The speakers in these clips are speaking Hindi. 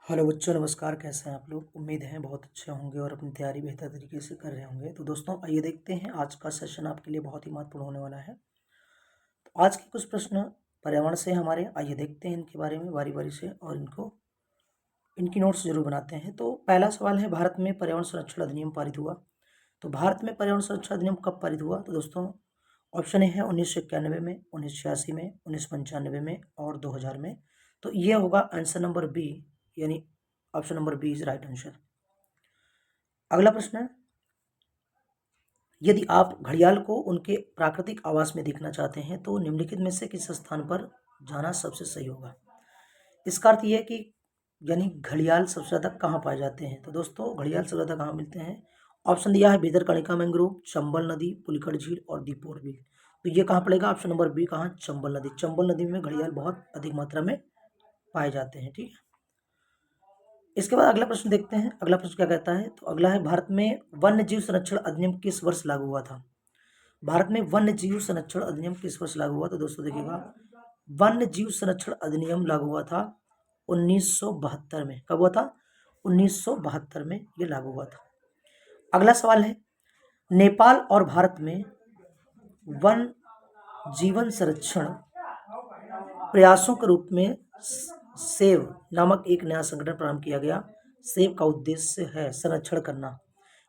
हेलो बच्चों, नमस्कार। कैसे हैं आप लोग? उम्मीद है बहुत अच्छे होंगे और अपनी तैयारी बेहतर तरीके से कर रहे होंगे। तो दोस्तों, आइए देखते हैं आज का सेशन आपके लिए बहुत ही महत्वपूर्ण होने वाला है। तो आज के कुछ प्रश्न पर्यावरण से हमारे, आइए देखते हैं इनके बारे में बारी बारी से और इनकी नोट्स जरूर बनाते हैं। तो पहला सवाल है, भारत में पर्यावरण संरक्षण अधिनियम पारित हुआ। तो भारत में पर्यावरण संरक्षण अधिनियम कब पारित हुआ? तो दोस्तों, ऑप्शन ए है 1991 में, 1986 में, 1995 में और 2000 में। तो ये होगा आंसर नंबर बी, यानी option number B is right answer. अगला प्रश्न है, यदि आप घड़ियाल को उनके प्राकृतिक आवास में देखना चाहते हैं तो निम्नलिखित में से किस स्थान पर जाना सबसे सही होगा? इसका अर्थ यह है कि यानी घड़ियाल सबसे ज़्यादा कहाँ पाए जाते हैं? तो दोस्तों, घड़ियाल सबसे ज़्यादा कहाँ मिलते हैं? ऑप्शन दिया है भितरकनिका मैंग्रोव, चंबल नदी, पुलिकड़ झील और दीपोर झील। तो ये कहाँ पड़ेगा? ऑप्शन नंबर बी कहाँ? चंबल नदी। चंबल नदी में घड़ियाल बहुत अधिक मात्रा में पाए जाते हैं। ठीक है, इसके बाद अगला प्रश्न देखते हैं। अगला प्रश्न क्या कहता है? तो अगला है, भारत में वन्य जीव संरक्षण अधिनियम किस वर्ष लागू हुआ था? भारत में वन्य जीव संरक्षण अधिनियम किस वर्ष लागू हुआ? तो दोस्तों देखिएगा, वन्य जीव संरक्षण अधिनियम लागू हुआ था 1972 में। कब हुआ था? 1972 में ये लागू हुआ था। अगला सवाल है, नेपाल और भारत में वन जीवन संरक्षण प्रयासों के रूप में सेव नामक एक नया संगठन प्रारंभ किया गया। सेव का उद्देश्य है संरक्षण करना।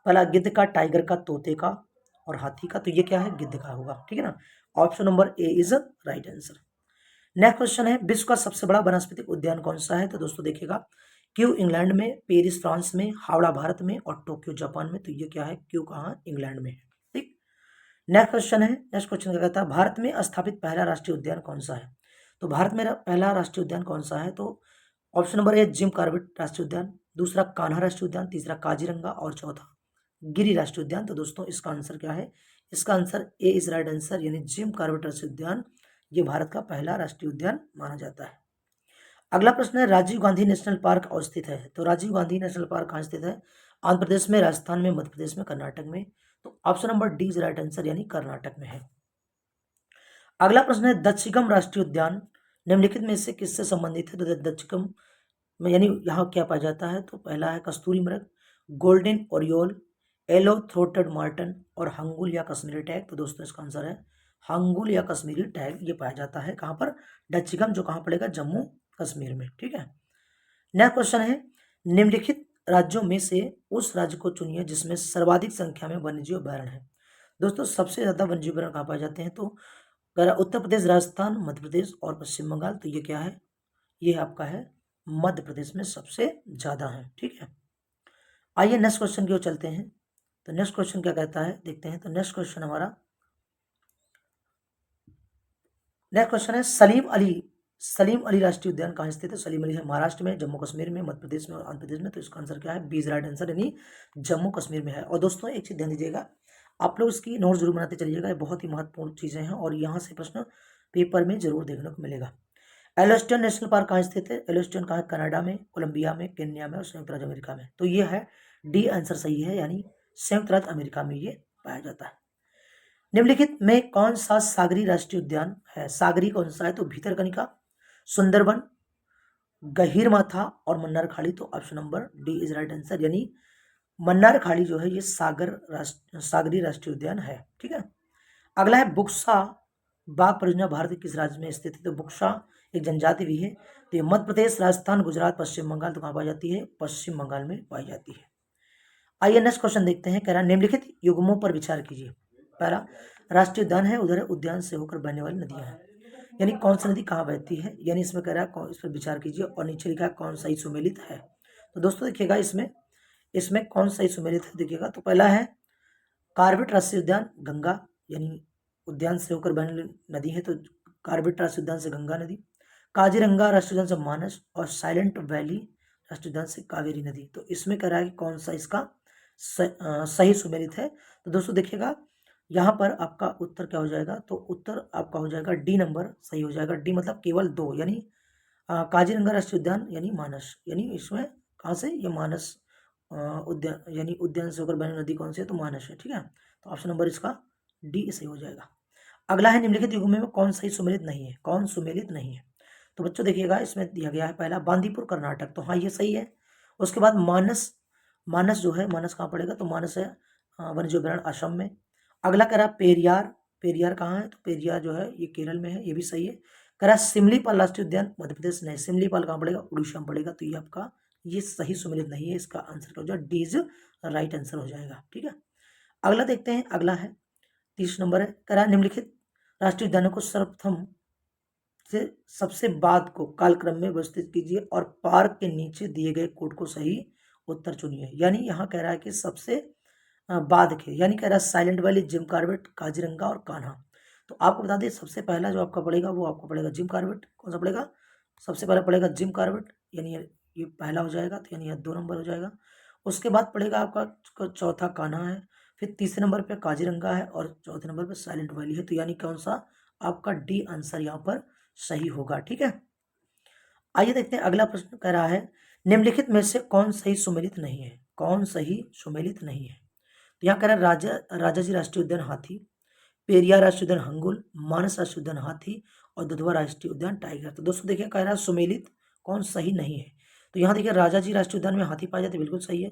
पहला गिद्ध का, टाइगर का, तोते का और हाथी का। तो ये क्या है? गिद्ध का होगा। ठीक है ना, option number A is right answer. Next question है, विश्व का सबसे बड़ा वनस्पतिक उद्यान कौन सा है? तो दोस्तों देखिएगा, क्यू इंग्लैंड में, पेरिस फ्रांस में, हावड़ा भारत में और टोक्यो जापान में। तो ये क्या है? क्यू कहाँ? इंग्लैंड में है। ठीक। नेक्स्ट क्वेश्चन है, नेक्स्ट क्वेश्चन क्या कहता है, भारत में स्थापित पहला राष्ट्रीय उद्यान कौन सा है? तो भारत में पहला राष्ट्रीय उद्यान कौन सा है? तो option number A Jim Corbett राष्ट्रीय उद्यान, दूसरा कान्हा राष्ट्रीय उद्यान, तीसरा काजीरंगा और चौथा गिरी राष्ट्रीय उद्यान। तो दोस्तों, इसका आंसर क्या है? इसका answer A is right answer, यानी जिम कॉर्बेट राष्ट्रीय उद्यान ये भारत का पहला राष्ट्रीय उद्यान माना जाता है। अगला प्रश्न है, राजीव गांधी नेशनल पार्क अवस्थित है। तो राजीव गांधी नेशनल पार्क कहाँ स्थित है? आंध्र प्रदेश में, राजस्थान में, मध्य प्रदेश में, कर्नाटक में। तो option number D is right answer, यानी कर्नाटक में है। अगला प्रश्न है, दक्षिगम राष्ट्रीय उद्यान निम्नलिखित में से किससे संबंधित है? तो दक्षिगम में यानी यहाँ क्या पाया जाता है? तो पहला है कस्तूरी मृग, golden oriole, yellow throated marten और हंगुल या कश्मीरी टैग। तो दोस्तों, इसका आंसर है हंगुल या कश्मीरी टैग। ये पाया जाता है कहाँ पर? दक्षिगम, जो कहाँ पड़ेगा? जम्मू कश्मीर में। ठीक है, नेक्स्ट क्वेश्चन है, निम्नलिखित राज्यों में से उस राज्य को चुनिए जिसमें सर्वाधिक संख्या में वन्यजीव अभयारण्य है। दोस्तों, सबसे ज्यादा वन्यजीव अभयारण्य कहाँ पाए जाते हैं? तो अगर उत्तर प्रदेश, राजस्थान, मध्य प्रदेश और पश्चिम बंगाल। तो ये क्या है? ये आपका है मध्य प्रदेश में सबसे ज्यादा है। ठीक है, आइए नेक्स्ट क्वेश्चन की ओर चलते हैं। तो नेक्स्ट क्वेश्चन क्या कहता है, देखते हैं। तो नेक्स्ट क्वेश्चन हमारा, नेक्स्ट क्वेश्चन है, सलीम अली राष्ट्रीय उद्यान कहाँ स्थित है? सलीम अली है महाराष्ट्र में, जम्मू कश्मीर में, मध्य प्रदेश में और आंध्र प्रदेश में। तो इसका आंसर क्या है? बी इज राइट आंसर, यानी जम्मू कश्मीर में है। और दोस्तों, एक चीज ध्यान दीजिएगा, आप लोग इसकी नोट जरूर बनाते चलिएगा, ये बहुत ही महत्वपूर्ण चीजें हैं और यहाँ से प्रश्न पेपर में जरूर देखने को मिलेगा। एलोस्टन नेशनल पार्क कहाँ स्थित है? एलोस्टन कहाँ है? कनाडा में, कोलंबिया में, केन्या में और संयुक्त राज्य अमेरिका में। तो ये है डी आंसर सही है, यानी संयुक्त राज्य अमेरिका में ये पाया जाता है। निम्नलिखित में कौन सा सागरी राष्ट्रीय उद्यान है? सागरी कौन सा है? तो भितरकनिका, सुंदरबन, गहीरमाथा और मन्नार खाड़ी। तो option number D is right answer, यानी मन्नार खाड़ी जो है ये सागरी राष्ट्रीय उद्यान है। ठीक है, अगला है, बुक्सा बाघ परियोजना भारत के किस राज्य में स्थित है? तो बुक्सा एक जनजाति भी है। तो ये मध्य प्रदेश, राजस्थान, गुजरात, पश्चिम बंगाल। तो कहाँ पाई जाती है? पश्चिम बंगाल में पाई जाती है। आइए नेक्स्ट क्वेश्चन देखते हैं। कह रहा है, निम्नलिखित युग्मों पर विचार कीजिए। पहला राष्ट्रीय उद्यान है, उधर उद्यान से होकर बहने वाली नदियां हैं, यानी कौन सी नदी कहाँ बहती है, यानी इसमें कह रहा है इस पर विचार कीजिए। और नीचे लिखा है कौन सा ही सुमेलित है। तो दोस्तों देखिएगा, इसमें इसमें कौन सा ही सुमेलित है देखिएगा। तो पहला है कार्बेट राष्ट्रीय उद्यान गंगा, यानी उद्यान से होकर बहने नदी है, तो कार्बेट राष्ट्रीय उद्यान से गंगा नदी। काजीरंगा राष्ट्रीय उद्यान से मानस और साइलेंट वैली राष्ट्रीय उद्यान से कावेरी नदी। तो इसमें कह रहा है कि कौन सा इसका सही सुमेलित है। तो दोस्तों देखिएगा, यहाँ पर आपका उत्तर क्या हो जाएगा? तो उत्तर आपका हो जाएगा डी नंबर सही हो जाएगा। डी मतलब केवल दो, यानी काजीरंगा राष्ट्रीय उद्यान यानी मानस, यानी इसमें कहाँ से? ये मानस उद्यान, यानी उद्यान से होकर बहने नदी कौन सी है? तो मानस है। ठीक है, तो ऑप्शन नंबर इसका डी सही हो जाएगा। अगला है, निम्नलिखित युग्मों में कौन सही सुमेलित नहीं है? कौन सुमेलित नहीं है? तो तो बच्चों देखिएगा इसमें दिया गया है पहला बांदीपुर कर्नाटक, तो हाँ ये सही है। उसके बाद मानस, मानस जो है मानस कहाँ पड़ेगा, तो मानस है वन्यजीव अभयारण्य असम में। अगला कह रहा पेरियार, पेरियार कहाँ है, तो पेरियार जो है ये केरल में है, ये भी सही है। कह रहा सिमलीपाल राष्ट्रीय उद्यान मध्य प्रदेश, नहीं सिमलीपाल कहाँ पड़ेगा, उड़ीसा में पड़ेगा, तो ये आपका ये सही सुमेलित नहीं है, इसका आंसर क्या हो जाएगा, डी इज राइट आंसर हो जाएगा। ठीक है, अगला देखते हैं, अगला है 30 नंबर है, कह रहा निम्नलिखित राष्ट्रीय उद्यानों को सर्वप्रथम से सबसे बाद को कालक्रम में व्यवस्थित कीजिए और पार्क के नीचे दिए गए कोड को सही उत्तर चुनिए। यानी यहाँ कह रहा है कि सबसे बाद के, यानी कह रहा है silent valley, Jim Corbett, Kaziranga और कान्हा। तो आपको बता दें सबसे पहला जो आपका पड़ेगा वो आपको पड़ेगा जिम कॉर्बेट। कौन सा पड़ेगा, सबसे पहला पड़ेगा जिम कॉर्बेट, यानी ये पहला हो जाएगा, तो यानी यह 2 नंबर हो जाएगा। उसके बाद पड़ेगा आपका चौथा कान्हा है, फिर तीसरे नंबर पे काजीरंगा है और चौथे नंबर पे साइलेंट वैली है, तो यानी कौन सा आपका डी आंसर यहाँ पर सही होगा। ठीक है, आइए देखते हैं अगला प्रश्न कह रहा है निम्नलिखित में से कौन सही सुमेलित नहीं है, कौन सही सुमेलित नहीं है। तो यहाँ कह रहा है राजाजी राष्ट्रीय उद्यान हाथी, पेरियार राष्ट्रीय उद्यान हंगुल, मानस राष्ट्रीय उद्यान हाथी और दुधवा राष्ट्रीय उद्यान टाइगर। तो दोस्तों देखिए कह रहा है सुमेलित कौन सही नहीं है, तो यहाँ देखिए राजाजी राष्ट्रीय उद्यान में हाथी पाया जाता है, बिल्कुल सही है।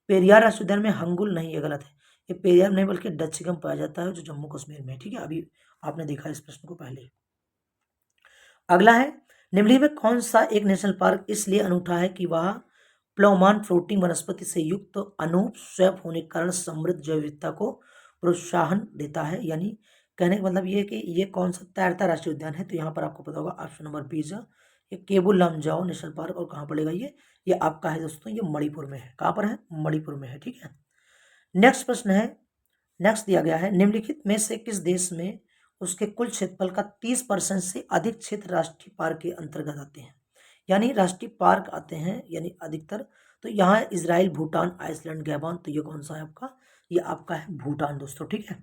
पेरियार राष्ट्रीय उद्यान में हंगुल नहीं, ये गलत है, ये पेरियार नहीं बल्कि डचगम पाया जाता है जो जम्मू कश्मीर में है। ठीक है, अभी आपने देखा इस प्रश्न को पहले। अगला है निम्नलिखित में कौन सा एक नेशनल पार्क इसलिए अनूठा है कि वह प्लवमान फ्लोटिंग वनस्पति से युक्त अनूप स्वैप होने के कारण समृद्ध जैव विविधता को प्रोत्साहन देता है। यानी कहने का मतलब ये है कि ये कौन सा तैरता राष्ट्रीय उद्यान है, तो यहाँ पर आपको पता होगा ऑप्शन नंबर बी है ये केबुल लामजाओ नेशनल पार्क। और कहाँ पड़ेगा ये आपका है दोस्तों, ये मणिपुर में है। कहाँ पर है, मणिपुर में है। ठीक है, नेक्स्ट प्रश्न है, नेक्स्ट दिया गया है निम्नलिखित में से किस देश में उसके कुल क्षेत्रफल का 30% से अधिक क्षेत्र राष्ट्रीय पार्क के अंतर्गत आते हैं, यानी राष्ट्रीय पार्क आते हैं यानी अधिकतर। तो यहाँ इजराइल, भूटान, आइसलैंड, गैबॉन, तो ये कौन सा है आपका, ये आपका है भूटान दोस्तों। ठीक है,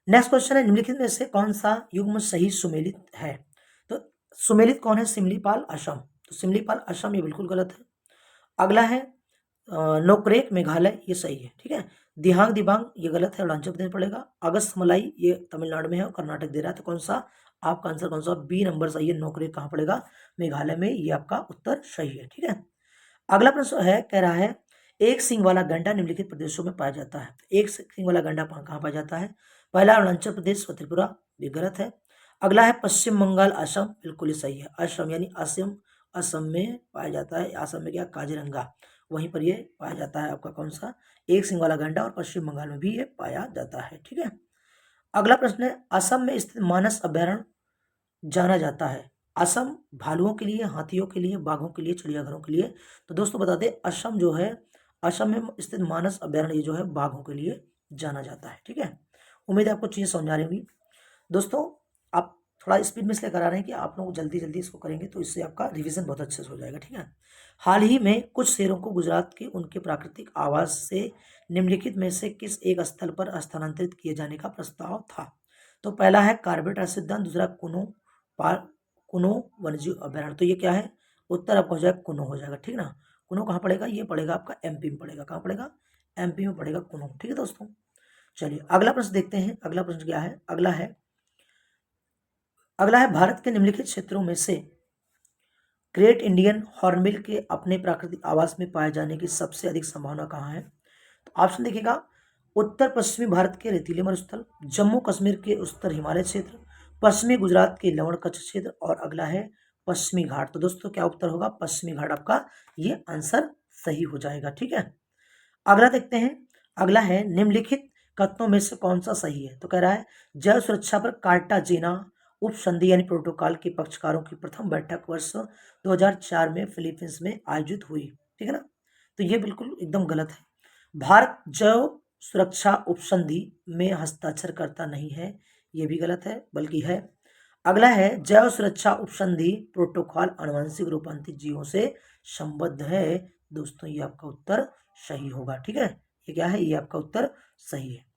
नेक्स्ट क्वेश्चन है निम्नलिखित में से कौन सा युग्म सही सुमेलित है। तो सुमेलित कौन है, सिमलीपाल असम, तो सिमलीपाल असम ये बिल्कुल गलत है। अगला है नोकरेक मेघालय, ये सही है। ठीक है, दिहांग दिबांग ये गलत है, अरुणाचल प्रदेश पड़ेगा। अगस्त मलाई ये तमिलनाडु में है और कर्नाटक दे रहा है, तो कौन सा आपका आंसर कौन सा, बी नंबर सही है, नोकरेक कहाँ पड़ेगा, मेघालय में, ये आपका उत्तर सही है। ठीक है, अगला प्रश्न है, कह रहा है एक सींग वाला गंडा निम्नलिखित प्रदेशों में पाया जाता है। एक सींग वाला गंडा कहाँ पाया जाता है, पहला अरुणाचल प्रदेश व त्रिपुरा, ये गलत है। अगला है पश्चिम बंगाल, असम, बिल्कुल ही सही है, असम यानी असम, असम में पाया जाता है। असम में क्या, काजीरंगा, वहीं पर ये पाया जाता है आपका कौन सा, एक सिंग वाला गंडा, और पश्चिम बंगाल में भी ये पाया जाता है। ठीक है, अगला प्रश्न है असम में स्थित मानस अभ्यारण्य जाना जाता है, असम भालुओं के लिए, हाथियों के लिए, बाघों के लिए, चिड़ियाघरों के लिए। तो दोस्तों बता दें असम जो है, असम में स्थित मानस अभ्यारण्य जो है बाघों के लिए जाना जाता है। ठीक है, उम्मीद है आपको चीज़ें समझ आ रही होंगी दोस्तों। आप थोड़ा स्पीड में इसलिए करा रहे हैं कि आप लोग जल्दी जल्दी इसको करेंगे तो इससे आपका रिवीजन बहुत अच्छे से हो जाएगा। ठीक है, हाल ही में कुछ शेरों को गुजरात के उनके प्राकृतिक आवास से निम्नलिखित में से किस एक स्थल पर स्थानांतरित किए जाने का प्रस्ताव था। तो पहला है कार्बेट राष्ट्रीय उद्यान, दूसरा कुनो वन्यजीव अभ्यारण्य। तो ये क्या है, उत्तर आपका हो जाएगा कुनो हो जाएगा। ठीक ना, कुनो कहाँ पड़ेगा, ये पड़ेगा आपका एमपी में पड़ेगा, कहाँ पड़ेगा, एमपी में पड़ेगा कुनो। ठीक है दोस्तों, चलिए अगला प्रश्न देखते हैं, अगला प्रश्न क्या है, अगला है भारत के निम्नलिखित क्षेत्रों में से ग्रेट इंडियन हॉर्नबिल के अपने प्राकृतिक आवास में पाए जाने की सबसे अधिक संभावना कहाँ है। तो ऑप्शन देखिएगा, उत्तर पश्चिमी भारत के रेतीले मरुस्थल, जम्मू कश्मीर के उत्तर हिमालय क्षेत्र, पश्चिमी गुजरात के लवण कच्छ क्षेत्र, और अगला है पश्चिमी घाट। तो दोस्तों क्या उत्तर होगा, पश्चिमी घाट आपका ये आंसर सही हो जाएगा। ठीक है, अगला देखते हैं, अगला है निम्नलिखित कथनों में से कौन सा सही है। तो कह रहा है जल सुरक्षा पर कार्टाजेना उप संधि यानी प्रोटोकॉल के पक्षकारों की प्रथम बैठक वर्ष 2004 में फिलीपींस में आयोजित हुई। ठीक है ना, तो ये बिल्कुल एकदम गलत है। भारत जैव सुरक्षा उपसंधि में हस्ताक्षर करता नहीं है, ये भी गलत है, बल्कि है। अगला है जैव सुरक्षा उपसंधि प्रोटोकॉल आनुवंशिक रूपांतरित जीवों से संबद्ध है। दोस्तों ये आपका उत्तर सही होगा। ठीक है, ये क्या है, ये आपका उत्तर सही है।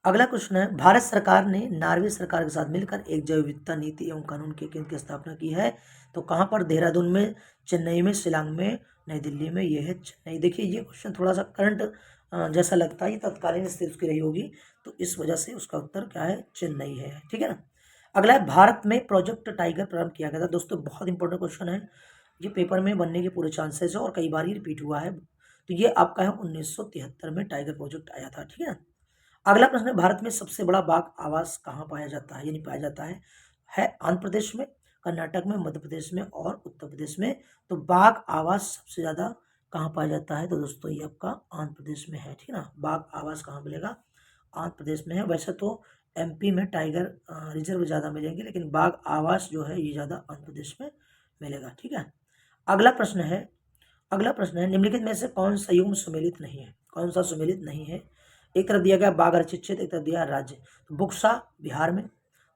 अगला क्वेश्चन है भारत सरकार ने नॉर्वे सरकार के साथ मिलकर एक जैव विविधता नीति एवं कानून के केंद्र की स्थापना की है। तो कहाँ पर, देहरादून में, चेन्नई में, शिलांग में, नई दिल्ली में, ये है चेन्नई। देखिए ये क्वेश्चन थोड़ा सा करंट जैसा लगता है, तत्कालीन स्थिति उसकी रही होगी, तो इस वजह से उसका उत्तर क्या है, चेन्नई है। ठीक है ना, अगला है, भारत में प्रोजेक्ट टाइगर प्रारंभ किया गया था। दोस्तों बहुत इंपॉर्टेंट क्वेश्चन है, ये पेपर में बनने के पूरे चांसेस है और कई बार ही रिपीट हुआ है। तो ये आपका है 1973 में टाइगर प्रोजेक्ट आया था, ठीक है। अगला प्रश्न है, भारत में सबसे बड़ा बाघ आवास कहाँ पाया जाता है, यानी पाया जाता है आंध्र प्रदेश में, कर्नाटक में, मध्य प्रदेश में और उत्तर प्रदेश में। तो बाघ आवास सबसे ज्यादा कहाँ पाया जाता है, तो दोस्तों ये आपका आंध्र प्रदेश में है, ठीक है ना। बाघ आवास कहाँ मिलेगा, आंध्र प्रदेश में है। वैसे तो एमपी में टाइगर रिजर्व ज्यादा मिलेंगे, लेकिन बाघ आवास जो है ये ज्यादा आंध्र प्रदेश में मिलेगा, ठीक है। अगला प्रश्न है, निम्नलिखित में से कौन सा युग्म सुमेलित नहीं है, कौन सा सुमेलित नहीं है। एक तरफ दिया गया बाघ आरक्षित क्षेत्र, एक तरफ दिया राज्य। तो बुक्सा बिहार में,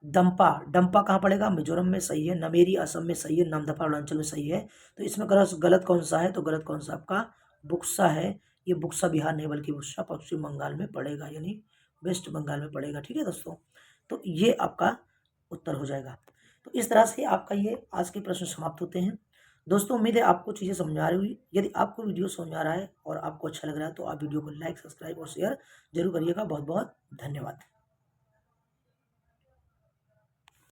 डंपा डंपा कहाँ पड़ेगा, मिजोरम में, सही है। नमेरी असम में, सही है। नामदफा अरुणाचल में, सही है। तो इसमें गलत कौन सा है, तो गलत कौन सा आपका बुक्सा है। ये बुक्सा बिहार नहीं बल्कि बुक्सा पश्चिम बंगाल में पड़ेगा, यानी वेस्ट बंगाल में पड़ेगा, ठीक है दोस्तों। तो ये आपका उत्तर हो जाएगा। तो इस तरह से आपका ये आज के प्रश्न समाप्त होते हैं। दोस्तों उम्मीद है आपको चीज़ें समझ आ रही हुई। यदि आपको वीडियो समझ आ रहा है और आपको अच्छा लग रहा है तो आप वीडियो को लाइक, सब्सक्राइब और शेयर जरूर करिएगा। बहुत बहुत धन्यवाद।